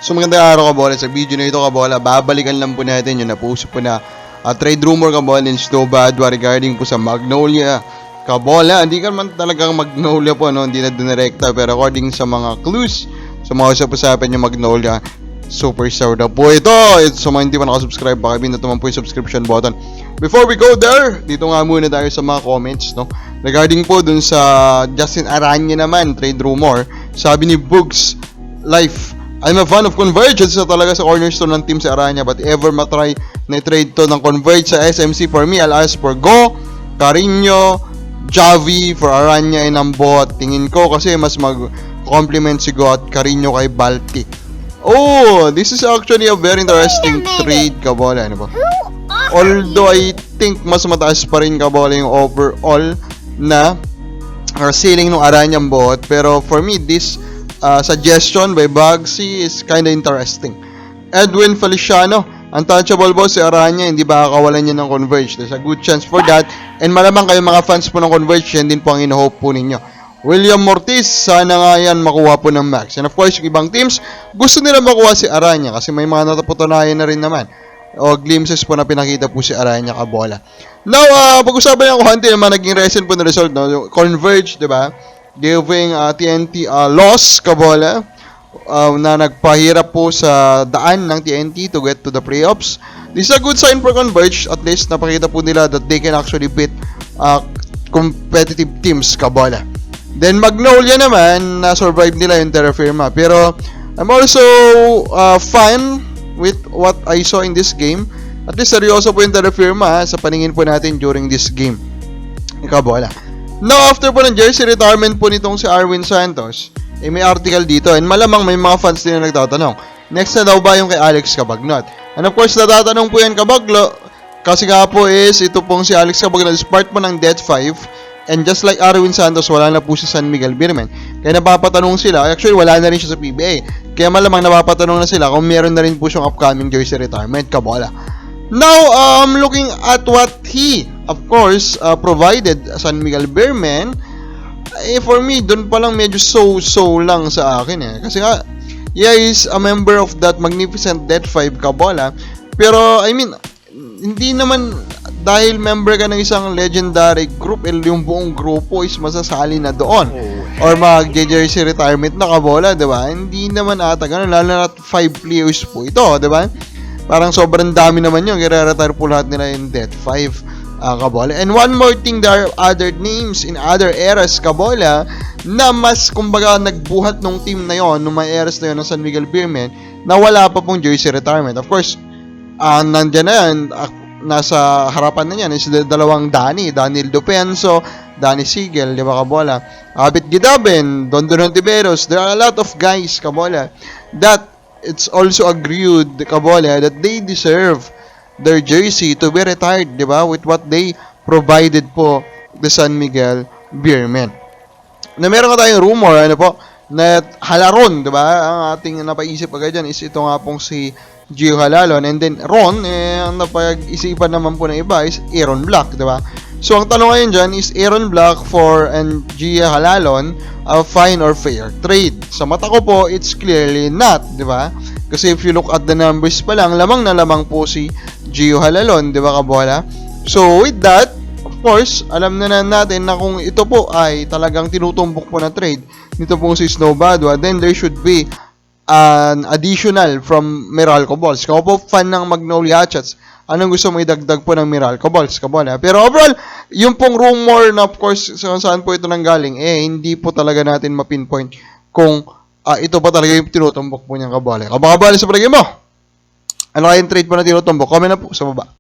So magandang araw kabola. Sa video na ito kabola, babalikan lang po natin yung napost po na trade rumor kabola ng Snowbadwa regarding po sa Magnolia kabola. Hindi ka man talagang Magnolia po, no? Hindi na direkta, pero according sa mga clues, sa mga usap-usapan yung Magnolia, superstar na po ito. So mga hindi pa nakasubscribe, baka pindutin naman po yung subscription button. Before we go there, dito nga muna tayo sa mga comments, no? Regarding po dun sa Justin Aranya naman, trade rumor, sabi ni Bugs Life, I'm a fan of Converge. Isa talaga sa cornerstone ng team si Aranya, but ever matry na trade to ng Converge sa SMC, for me, I'll ask for Go, Carino, Javi for Aranya and Ambot. Tingin ko kasi mas mag-compliment si Go at Carino kay Balti. Oh, this is actually a very interesting trade, kabola. Ano ba? Although I think mas mataas pa rin, kabola, yung overall na ceiling ng Aranya Ambot. Pero for me, this suggestion by Bugsy is kinda interesting. Edwin Feliciano, untouchable boss si Aranya, hindi ba kakawalan niya ng Converge? There's a good chance for that. And malamang kayo mga fans po ng Converge, yan din po ang ino-hope po ninyo. William Mortiz, sana nga yan makuha po ng max. And of course, yung ibang teams, gusto nila makuha si Aranya kasi may mga natapatunayan na rin naman. O glimpses po na pinakita po si Aranya kabola. Now, pag-usapan yung konti naman naging recent po na result, no? Converge, di ba? Giving TNT loss, kabola, na nagpahirap po sa daan ng TNT to get to the playoffs. This is a good sign for Converge. At least napakita po nila that they can actually beat competitive teams, kabola. Then Magnolia naman, na-survive nila yung Terra Firma. Pero I'm also fine with what I saw in this game. At least seryoso po yung Terra Firma sa paningin po natin during this game, kabola. Now, after po ng jersey retirement po nitong si Arwin Santos, may article dito, and malamang may mga fans din na nagtatanong, next na daw ba yung kay Alex Cabagnot? And of course, natatanong po yan, Kabaglo, kasi nga po is, ito pong si Alex Cabagnot is part po ng Death 5, and just like Arwin Santos, wala na po si San Miguel Birmen. Kaya napapatanong sila, actually wala na rin siya sa PBA, kaya malamang napapatanong na sila kung meron na rin po siyang upcoming jersey retirement, kabola. Now, looking at what he, of course, provided San Miguel Birmen, for me, dun pa lang medyo so lang sa akin Kasi nga, yeah, he's a member of that magnificent Death 5 kabola. Pero, I mean, hindi naman dahil member ka ng isang legendary group, yung buong grupo is masasali na doon. Or mag-jersey retirement na kabola, diba? Hindi naman ata ganun, lalo na 5 players po ito, diba? Parang sobrang dami naman yun. I-retire po lahat nila yung Death 5, kabola. And one more thing, there are other names in other eras, kabola, na mas, kumbaga, nagbuhat nung team na yon, nung mga eras na yon ng San Miguel Birmen, na wala pa pong jersey retirement. Of course, nandyan na yan, nasa harapan na yan, is dalawang Daniel Dupenso, Danny Sigel, di ba, kabola? Abit Gidaben, Don Tiberos, there are a lot of guys, kabola, that it's also agreed, kabola, that they deserve their jersey to be retired, di ba? With what they provided po the San Miguel Birmen. Na meron ka tayong rumor, na Halaron, di ba? Ang ating napaisip agad dyan is ito nga pong si Gio Halalon. And then Ron, ang napag-isipan naman po ng iba is Aaron Black, di ba? So, ang tanong ngayon dyan is Aaron Black and Gio Halalon a fine or fair trade? Sa mata ko po, it's clearly not, di ba? Kasi if you look at the numbers pa lang, lamang na lamang po si Gio Halalon, di ba, kabola? So, with that, of course, alam na natin na kung ito po ay talagang tinutumbok po na trade nito po si Snowbadwa, then there should be an additional from Meralco Balls. Kung po fan ng Magnolia Chats, anong gusto mo idagdag po ng Meralco Balls, kabola? Pero overall, yung pong rumor na of course saan po ito nanggaling, hindi po talaga natin mapinpoint kung ito pa talaga yung tinutumbok po niyang kabola. Kababali sa palagay mo, ano kayong trade po na tinutumbok? Comment na po sa baba.